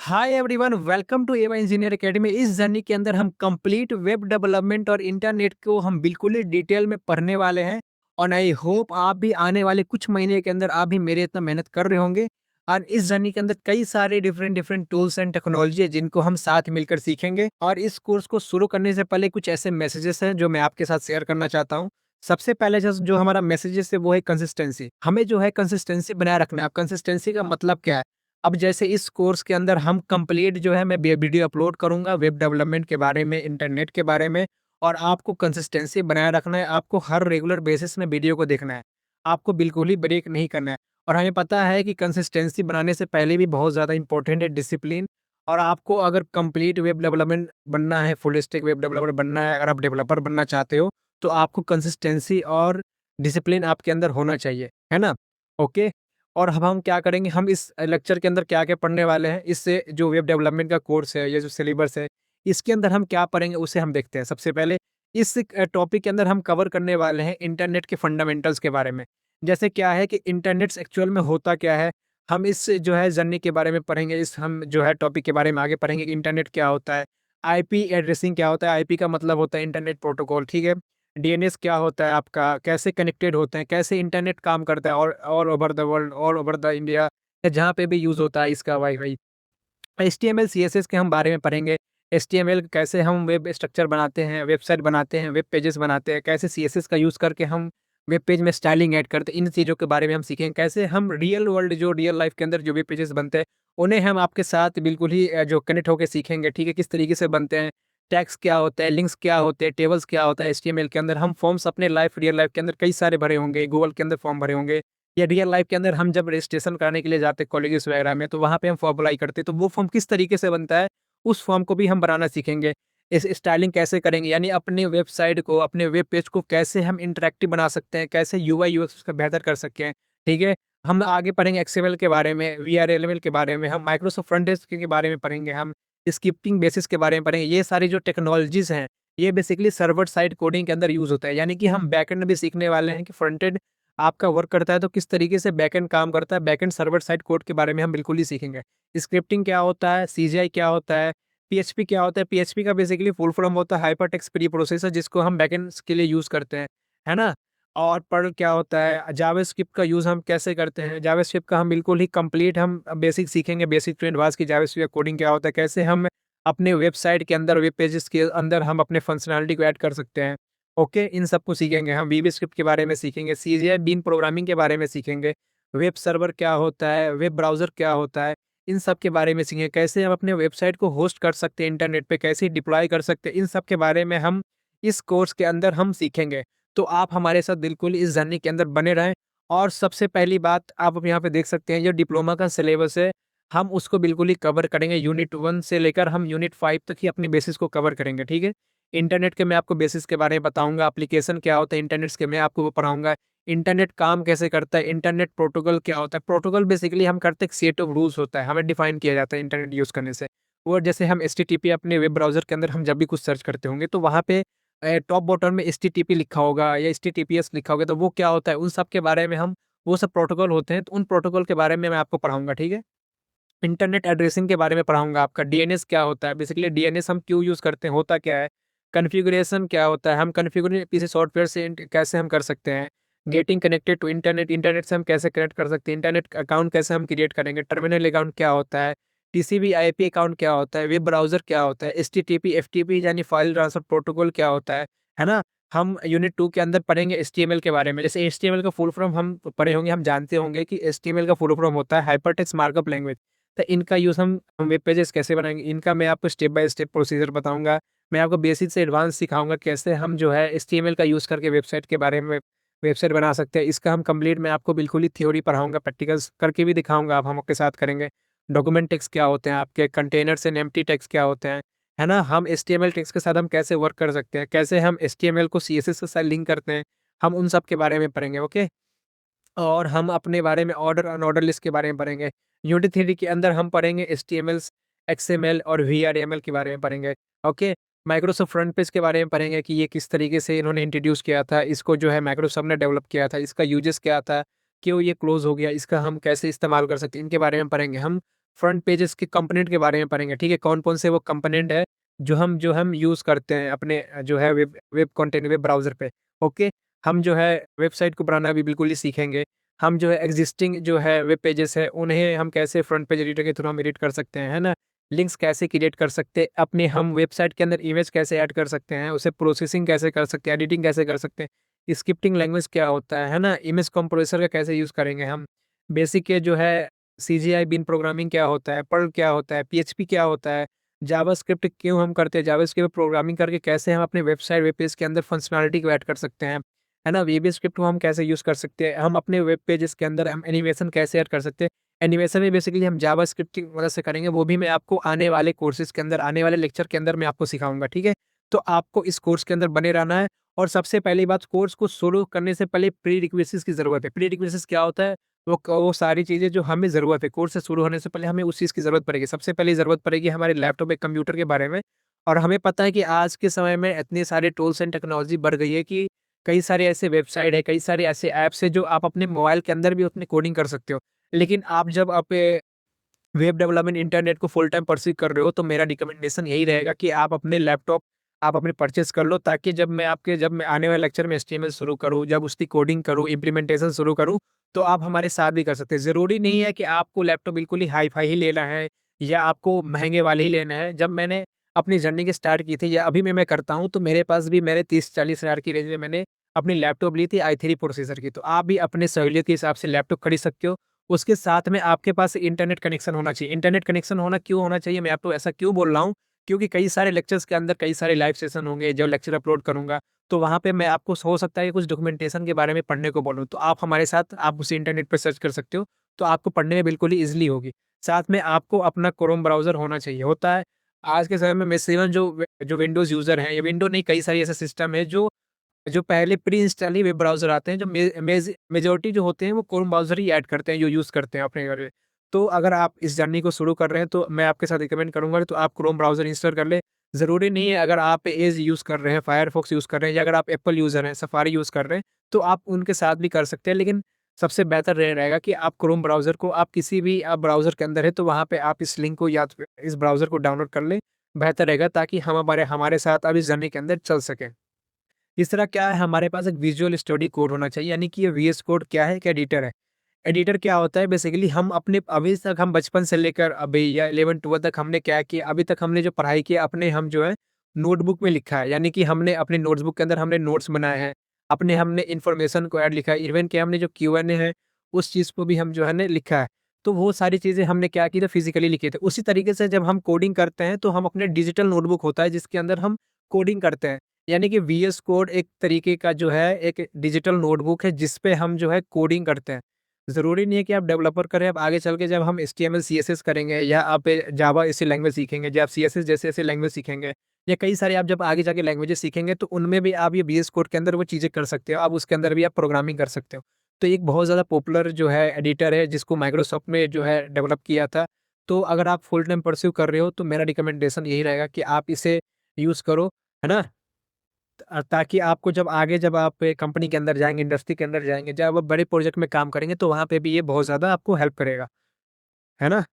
Hi everyone, welcome to एवा engineer academy. इस journey के अंदर हम कंप्लीट वेब डेवलपमेंट और इंटरनेट को हम बिल्कुल ही डिटेल में पढ़ने वाले हैं। और आई होप आप भी आने वाले कुछ महीने के अंदर आप भी मेरे इतना मेहनत कर रहे होंगे। और इस जर्नी के अंदर कई सारे different different tools and technology है जिनको हम साथ मिलकर सीखेंगे। और इस कोर्स को शुरू करने से पहले कुछ ऐसे मैसेजेस हैं जो मैं आपके साथ शेयर करना चाहता हूँ। सबसे पहले जो हमारा मैसेजेस है वो है कंसिस्टेंसी। हमें जो है कंसिस्टेंसी बनाए रखना है। अब कंसिस्टेंसी का मतलब क्या है? अब जैसे इस कोर्स के अंदर हम कंप्लीट जो है मैं वीडियो अपलोड करूंगा वेब डेवलपमेंट के बारे में, इंटरनेट के बारे में। और आपको कंसिस्टेंसी बनाए रखना है। आपको हर रेगुलर बेसिस में वीडियो को देखना है। आपको बिल्कुल ही ब्रेक नहीं करना है। और हमें पता है कि कंसिस्टेंसी बनाने से पहले भी बहुत ज़्यादा इंपॉर्टेंट है डिसिप्लिन। और आपको अगर कंप्लीट वेब डेवलपमेंट बनना है, फुल स्टैक वेब डेवलपर बनना है, अगर आप डेवलपर बनना चाहते हो तो आपको कंसिस्टेंसी और डिसिप्लिन आपके अंदर होना चाहिए, है ना? ओके। और अब हम क्या करेंगे, हम इस लेक्चर के अंदर क्या-क्या पढ़ने वाले हैं, इससे जो वेब डेवलपमेंट का कोर्स है, ये जो सिलेबस है, इसके अंदर हम क्या पढ़ेंगे उसे हम देखते हैं। सबसे पहले इस टॉपिक के अंदर हम कवर करने वाले हैं इंटरनेट के फंडामेंटल्स के बारे में। जैसे क्या है कि इंटरनेट एक्चुअल में होता क्या है, हम इस जो है जर्नी के बारे में पढ़ेंगे, इस हम जो है टॉपिक के बारे में आगे पढ़ेंगे कि इंटरनेट क्या होता है, आईपी एड्रेसिंग क्या होता है, आईपी का मतलब होता है इंटरनेट प्रोटोकॉल, ठीक है? डीएनएस क्या होता है आपका, कैसे कनेक्टेड होते हैं, कैसे इंटरनेट काम करता है और all over the world, all over the India या जहाँ पे भी यूज़ होता है इसका वाईफ़ाई। एचटीएमएल, सीएसएस के हम बारे में पढ़ेंगे। एचटीएमएल कैसे हम वेब स्ट्रक्चर बनाते हैं, वेबसाइट बनाते हैं, वेब पेजेस बनाते हैं, कैसे सीएसएस का यूज़ करके हम वेब पेज में स्टाइलिंग ऐड करते हैं, इन चीज़ों के बारे में हम सीखेंगे। कैसे हम रियल वर्ल्ड जो रियल लाइफ़ के अंदर जो वेब पेजेस बनते हैं, उन्हें हम आपके साथ बिल्कुल ही जो कनेक्ट होके सीखेंगे, ठीक है? किस तरीके से बनते हैं, टैग्स क्या होता है, लिंक्स क्या होते हैं, टेबल्स क्या होता है एचटीएमएल के अंदर। हम फॉर्म्स अपने रियल लाइफ़ के अंदर कई सारे भरे होंगे, गूगल के अंदर फॉर्म भरे होंगे या रियल लाइफ के अंदर हम जब रजिस्ट्रेशन कराने के लिए जाते हैं कॉलेजेस वगैरह में, तो वहाँ पे हम फॉर्म अप्लाई करते हैं, तो वो फॉर्म किस तरीके से बनता है, उस फॉर्म को भी हम बनाना सीखेंगे। इस स्टाइलिंग कैसे करेंगे, यानी अपने वेबसाइट को, अपने वेब पेज को कैसे हम इंटरैक्टिव बना सकते हैं, कैसे यूआई यूएक्स उसका बेहतर कर सकते हैं, ठीक है? हम आगे पढ़ेंगे एक्सएमएल के बारे में, वीआरएलएमएल के बारे में, हम माइक्रोसॉफ्ट फ्रंट डेस्क के बारे में पढ़ेंगे, हम स्क्रिप्टिंग बेसिस के बारे में पढ़ेंगे। ये सारी जो टेक्नोलॉजीज़ हैं, ये बेसिकली सर्वर साइड कोडिंग के अंदर यूज़ होता है, यानी कि हम बैकएंड में भी सीखने वाले हैं कि फ्रंट एंड आपका वर्क करता है तो किस तरीके से बैकएंड काम करता है, बैकएंड सर्वर साइड कोड के बारे में हम बिल्कुल ही सीखेंगे। स्क्रिप्टिंग क्या होता है, सीजीआई क्या होता है, पीएचपी क्या होता है? पीएचपी का बेसिकली फुल फॉर्म होता है हाइपरटेक्स्ट प्री प्रोसेसर, जिसको हम बैकएंड्स के लिए यूज़ करते हैं, है ना? और पर्ल क्या होता है? जावास्क्रिप्ट का यूज़ हम कैसे करते हैं? जावास्क्रिप्ट का हम बिल्कुल ही कंप्लीट हम बेसिक सीखेंगे, बेसिक टू एडवांस की जावास्क्रिप्ट कोडिंग क्या होता है? कैसे हम अपने वेबसाइट के अंदर, वेब पेजेस के अंदर हम अपने फंक्शनैलिटी को ऐड कर सकते हैं। ओके, इन सबको सीखेंगे हम। वीबी स्क्रिप्ट के बारे में सीखेंगे, सीजीआई बीन प्रोग्रामिंग के बारे में सीखेंगे, वेब सर्वर क्या होता है, वेब ब्राउज़र क्या होता है, इन सब के बारे में सीखेंगे। कैसे हम अपने वेबसाइट को होस्ट कर सकते हैं इंटरनेट पे, कैसे डिप्लॉय कर सकते हैं, इन सब के बारे में हम इस कोर्स के अंदर हम सीखेंगे। तो आप हमारे साथ बिल्कुल इस जर्नी के अंदर बने रहें। और सबसे पहली बात आप अब यहाँ पे देख सकते हैं, जो डिप्लोमा का सिलेबस है, हम उसको बिल्कुल ही कवर करेंगे। यूनिट 1 से लेकर हम यूनिट 5 तक ही अपनी बेसिस को कवर करेंगे, ठीक है? इंटरनेट के मैं आपको बेसिस के बारे में बताऊँगा, एप्लीकेशन क्या होता है इंटरनेट्स के मैं आपको वो पढ़ाऊँगा। इंटरनेट काम कैसे करता है, इंटरनेट प्रोटोकॉल क्या होता है? प्रोटोकॉल बेसिकली हम करते हैं, एक सेट ऑफ रूल्स होता है, हमें डिफाइन किया जाता है इंटरनेट यूज़ करने से। और जैसे हम एचटीटीपी अपने वेब ब्राउज़र के अंदर हम जब भी कुछ सर्च करते होंगे तो वहाँ पे टॉप बॉटम में एचटीटीपी लिखा होगा या एचटीटीपीएस लिखा होगा, तो वो क्या होता है? उन सब के बारे में हम, वो सब प्रोटोकॉल होते हैं, तो उन प्रोटोकॉल के बारे में मैं आपको पढ़ाऊँगा, ठीक है? इंटरनेट एड्रेसिंग के बारे में पढ़ाऊँगा आपका, डीएनएस क्या होता है? बेसिकली डीएनएस हम क्यों यूज़ करते हैं, होता क्या है? कॉन्फ़िगरेशन क्या होता है? हम कॉन्फ़िगर किसी सॉफ्टवेयर से कैसे हम कर सकते हैं? Getting connected to internet, internet से हम कैसे कनेक्ट कर सकते हैं? इंटरनेट अकाउंट कैसे हम क्रिएट करेंगे? टर्मिनल अकाउंट क्या होता है? टीसीपी आईपी अकाउंट क्या होता है? वेब ब्राउज़र क्या होता है? एचटीटीपी, एफटीपी यानी फाइल ट्रांसफर प्रोटोकॉल क्या होता है ना? हम यूनिट 2 के अंदर पढ़ेंगे एचटीएमएल के बारे में। जैसे एचटीएमएल का फुल फॉर्म हम पढ़े होंगे, हम जानते होंगे कि एचटीएमएल का फुल फॉर्म होता है हाइपरटेक्स्ट मार्कअप लैंग्वेज। तो इनका यूज़ हम वेब पेजेस कैसे बनाएँगे, इनका मैं आपको स्टेप बाय स्टेप प्रोसीजर बताऊँगा। मैं आपको बेसिक से एडवांस सिखाऊँगा कैसे हम जो है एचटीएमएल का यूज़ करके वेबसाइट के बारे में वेबसाइट बना सकते हैं। इसका हम कंप्लीट मैं आपको बिल्कुल ही थ्योरी पढ़ाऊँगा, प्रैक्टिकल्स करके भी दिखाऊँगा, आप हम आपके साथ करेंगे। डॉक्यूमेंट टैग्स क्या होते हैं आपके, कंटेनर्स एंड एम्प्टी टैग्स क्या होते हैं, है ना? हम एचटीएमएल टैग्स के साथ हम कैसे वर्क कर सकते हैं, कैसे हम एचटीएमएल को सीएसएस के साथ लिंक करते हैं, हम उन सब के बारे में पढ़ेंगे, ओके? और हम अपने बारे में ऑर्डर अनऑर्डर लिस्ट के बारे में पढ़ेंगे। यूनिट थ्योरी के अंदर हम पढ़ेंगे एचटीएमएल्स, एक्सएमएल और वीआरएमएल के बारे में पढ़ेंगे। ओके, माइक्रोसॉफ्ट फ्रंट पेज के बारे में पढ़ेंगे कि ये किस तरीके से इन्होंने इंट्रोड्यूस किया था, इसको जो है माइक्रोसॉफ्ट ने डेवलप किया था, इसका यूजेस क्या था, क्यों ये क्लोज़ हो गया, इसका हम कैसे इस्तेमाल कर सकते हैं, इनके बारे में पढ़ेंगे हम। फ्रंट पेजेस के कंपोनेंट के बारे में पढ़ेंगे, ठीक है? कौन-कौन से वो कंपोनेंट है जो हम यूज़ करते हैं अपने जो है web web content web browser पे, ओके? हम जो है वेबसाइट को बनाना भी बिल्कुल ही सीखेंगे। हम जो है एक्जिस्टिंग जो है वेब पेजेस है, उन्हें हम कैसे फ्रंट पेज एडिटर के थ्रू हम एडिट कर सकते हैं, है ना? लिंक्स कैसे क्रिएट कर सकते हैं, अपने हम वेबसाइट के अंदर इमेज कैसे ऐड कर सकते हैं, उसे प्रोसेसिंग कैसे कर सकते हैं, एडिटिंग कैसे कर सकते हैं, स्क्रिप्टिंग लैंग्वेज क्या होता है ना? इमेज कंप्रेसर का कैसे यूज़ करेंगे हम, बेसिक ये जो है सीजीआई बिन प्रोग्रामिंग क्या होता है, पर्ल क्या होता है, पीएचपी क्या होता है, जावास्क्रिप्ट क्यों हम करते हैं, जावास्क्रिप्ट प्रोग्रामिंग करके कैसे हम अपने वेबसाइट वेब पेज के अंदर फंक्शनैलिटी को ऐड कर सकते हैं, है ना? वीबी स्क्रिप्ट को हम कैसे यूज़ कर सकते हैं, हम अपने वेब पेजेस के अंदर हम एनिमेशन कैसे ऐड कर सकते हैं। एनिमेशन में बेसिकली हम जावास्क्रिप्ट की मदद से करेंगे, वो भी मैं आपको आने वाले कोर्सेज़ के अंदर, आने वाले लेक्चर के अंदर मैं आपको सिखाऊँगा, ठीक है? तो आपको इस कोर्स के अंदर बने रहना है और सबसे पहली बात कोर्स को शुरू करने से पहले प्री-रिक्विज़िट्स की ज़रूरत है। प्री-रिक्विज़िट्स क्या होता है? वो सारी चीज़ें जो हमें ज़रूरत है, कोर्स से शुरू होने से पहले हमें उस चीज़ की ज़रूरत पड़ेगी। सबसे पहले ज़रूरत पड़ेगी हमारे लैपटॉप या कंप्यूटर के बारे में और हमें पता है कि आज के समय में इतने सारे टूल्स एंड टेक्नोलॉजी बढ़ गई है कि कई सारे ऐसे वेबसाइट है, कई सारे ऐसे ऐप्स हैं जो आप अपने मोबाइल के अंदर भी अपनी कोडिंग कर सकते हो। लेकिन आप जब वेब डेवलपमेंट इंटरनेट को फुल टाइम परस्यू कर रहे हो तो मेरा रिकमेंडेशन यही रहेगा कि आप अपने लैपटॉप आप अपने परचेज़ कर लो ताकि जब मैं आने वाले लेक्चर में एचटीएमएल शुरू करूँ, जब उसकी कोडिंग करूँ, इम्प्लीमेंटेशन शुरू करूँ, तो आप हमारे साथ भी कर सकते हैं। ज़रूरी नहीं है कि आपको लैपटॉप बिल्कुल ही हाई-फाई ही लेना है या आपको महँगे वाले ही लेना है। जब मैंने अपनी जर्नी की स्टार्ट की थी या अभी मैं करता हूँ तो मेरे पास भी मेरे 30-40 हज़ार की रेंज में मैंने अपनी लैपटॉप ली थी i3 प्रोसेसर की। तो आप भी अपने सहूलियत के हिसाब से लैपटॉप खरीद सकते हो। उसके साथ में आपके पास इंटरनेट कनेक्शन होना चाहिए। इंटरनेट कनेक्शन होना क्यों होना चाहिए? मैं आपको ऐसा क्यों बोल रहा हूँ? क्योंकि कई सारे लेक्चर्स के अंदर कई सारे लाइव सेशन होंगे, जो लेक्चर अपलोड करूँगा, तो वहाँ पे मैं आपको हो सकता है कि कुछ डॉक्यूमेंटेशन के बारे में पढ़ने को बोलूँ, तो आप हमारे साथ आप उसे इंटरनेट पे सर्च कर सकते हो, तो आपको पढ़ने में बिल्कुल ही ईज़िली होगी। साथ में आपको अपना क्रोम ब्राउज़र होना चाहिए, होता है आज के समय में मैक्सिमम जो विंडोज़ यूज़र हैं, या विंडो नहीं कई सारी ऐसे सिस्टम है जो जो पहले प्री इंस्टॉल ही वेब ब्राउज़र आते हैं, जो मेजॉरिटी जो होते हैं वो क्रोम ब्राउज़र ही ऐड करते हैं, जो यूज़ करते हैं अपने घर में। तो अगर आप इस जर्नी को शुरू कर रहे हैं, तो मैं आपके साथ रिकमेंड करूँगा तो आप क्रोम ब्राउज़र इंस्टॉल कर लें। ज़रूरी नहीं है अगर आप एज यूज़ कर रहे हैं, फायरफॉक्स यूज़ कर रहे हैं या अगर आप एप्पल यूज़र हैं, सफारी यूज़ कर रहे हैं, तो आप उनके साथ भी कर सकते हैं। लेकिन सबसे बेहतर रहेगा कि आप क्रोम ब्राउज़र को आप किसी भी आप ब्राउज़र के अंदर है, तो वहाँ पे आप इस लिंक को या तो इस ब्राउज़र को डाउनलोड कर लें, बेहतर रहेगा ताकि हम हमारे हमारे साथ अब इस जर्नी के अंदर चल सकें। तीसरा क्या है हमारे पास एक विजुअल स्टडी कोड होना चाहिए यानी कि ये वीएस कोड क्या है, एक एडिटर है। एडिटर क्या होता है बेसिकली हम अपने अभी तक हम बचपन से लेकर अभी या 11-12 तक हमने क्या किया अभी तक हमने जो पढ़ाई की अपने हम जो है नोटबुक में लिखा है यानी कि हमने अपने नोटबुक के अंदर हमने नोट्स बनाए हैं। अपने हमने इन्फॉर्मेशन को ऐड लिखा है इवन कि हमने जो क्यूएनए है उस चीज़ को भी हम जो है ना लिखा है। तो वो सारी चीज़ें हमने क्या की थी फिजिकली लिखे थे। उसी तरीके से जब हम कोडिंग करते हैं तो हम अपने डिजिटल नोटबुक होता है जिसके अंदर हम कोडिंग करते हैं। यानी कि वीएस कोड एक तरीके का जो है एक डिजिटल नोटबुक है जिस पे हम जो है कोडिंग करते हैं। ज़रूरी नहीं है कि आप डेवलपर करें, अब आगे चल के जब हम एचटीएमएल, सीएसएस करेंगे या आप जावा ऐसी लैंग्वेज सीखेंगे, जब आप सीएसएस जैसे ऐसे लैंग्वेज सीखेंगे या कई सारे आप जब आगे जाके लैंग्वेजेस सीखेंगे तो उनमें भी आप ये वीएस कोड के अंदर वो चीज़ें कर सकते हो। आप उसके अंदर भी आप प्रोग्रामिंग कर सकते हो। तो एक बहुत ज़्यादा पॉपुलर जो है एडिटर है जिसको माइक्रोसॉफ्ट में जो है डेवलप किया था। तो अगर आप फुल टाइम परस्यू कर रहे हो तो मेरा रिकमेंडेशन यही रहेगा कि आप इसे यूज़ करो, है ना? ताकि आपको जब आप कंपनी के अंदर जाएँगे, इंडस्ट्री के अंदर जाएँगे, जब आप बड़े प्रोजेक्ट में काम करेंगे, तो वहाँ पे भी ये बहुत ज़्यादा आपको हेल्प करेगा, है ना?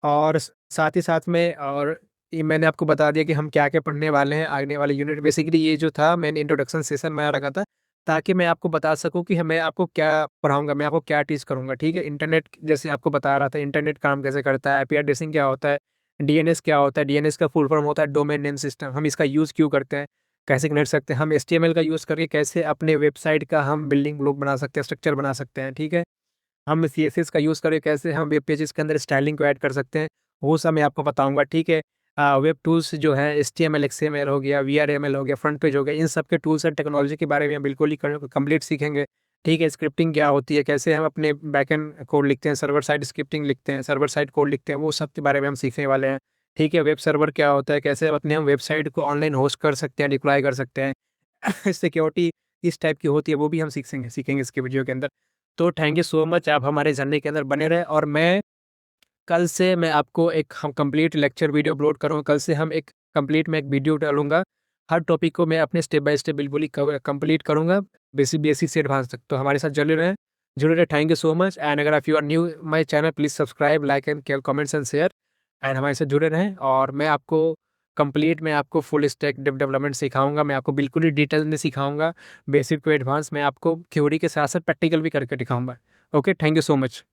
और साथ ही साथ में और ये मैंने आपको बता दिया कि हम क्या-क्या पढ़ने वाले हैं आने वाले यूनिट बेसिकली ये जो था मैंने इंट्रोडक्शन सेशन बना रखा था, ताकि मैं आपको बता सकूँ कि मैं आपको क्या पढ़ाऊँगा, मैं आपको क्या टीच करूँगा, ठीक है? इंटरनेट जैसे आपको बता रहा था, इंटरनेट काम कैसे करता है, आईपी एड्रेसिंग क्या होता है, डीएनएस क्या होता है, डीएनएस का फुल फॉर्म होता है डोमेन नेम सिस्टम, हम इसका यूज़ क्यों करते हैं, कैसे कनेक्ट सकते हैं, हम एचटीएमएल का यूज़ करके कैसे अपने वेबसाइट का हम बिल्डिंग ब्लॉक बना सकते हैं, स्ट्रक्चर बना सकते हैं, ठीक है? हम सीएसएस का यूज़ करके कैसे हम वेब पेजेस के अंदर स्टाइलिंग को ऐड कर सकते हैं, वो सब मैं आपको बताऊँगा, ठीक है? वेब टूल्स जो हैं एचटीएमएल, एक्सएमएल हो गया, वीआरएमएल हो गया, फ्रंट पेज हो गया, इन सब के टूल्स एंड टेक्नोलॉजी के बारे में हम बिल्कुल ही कंप्लीट सीखेंगे, ठीक है? स्क्रिप्टिंग क्या होती है, कैसे हम अपने बैकएंड कोड लिखते हैं, सर्वर साइड स्क्रिप्टिंग लिखते हैं, सर्वर साइड कोड लिखते हैं, वो सब के बारे में हम सीखने वाले हैं, ठीक है? वेब सर्वर क्या होता है, कैसे हम वेबसाइट को ऑनलाइन होस्ट कर सकते हैं, डिप्लॉय कर सकते हैं, सिक्योरिटी इस टाइप की होती है, वो भी हम सीखेंगे इसके वीडियो के अंदर। तो थैंक यू सो मच आप हमारे जर्नी के अंदर बने रहें और मैं कल से मैं आपको एक हम कंप्लीट लेक्चर वीडियो अपलोड करूँगा। कल से हम एक कंप्लीट मैं एक वीडियो डालूँगा। हर टॉपिक को मैं अपने स्टेप बाय स्टेप बिल्कुल ही कंप्लीट करूँगा, बेसिक से एडवांस तक। तो हमारे साथ जुड़े रहें। ज़रूर है। Thank you so much. And अगर आप you are new my channel, please subscribe, like and comments and share and हमारे साथ जुड़े रहें। और मैं आपको फुल स्टैक डेवलपमेंट सिखाऊँगा। मैं आपको बिल्कुल ही डिटेल में सिखाऊँगा, बेसिक टू एडवांस। मैं आपको थ्योरी के साथ-साथ प्रैक्टिकल भी करके दिखाऊँगा। Okay, thank you so much.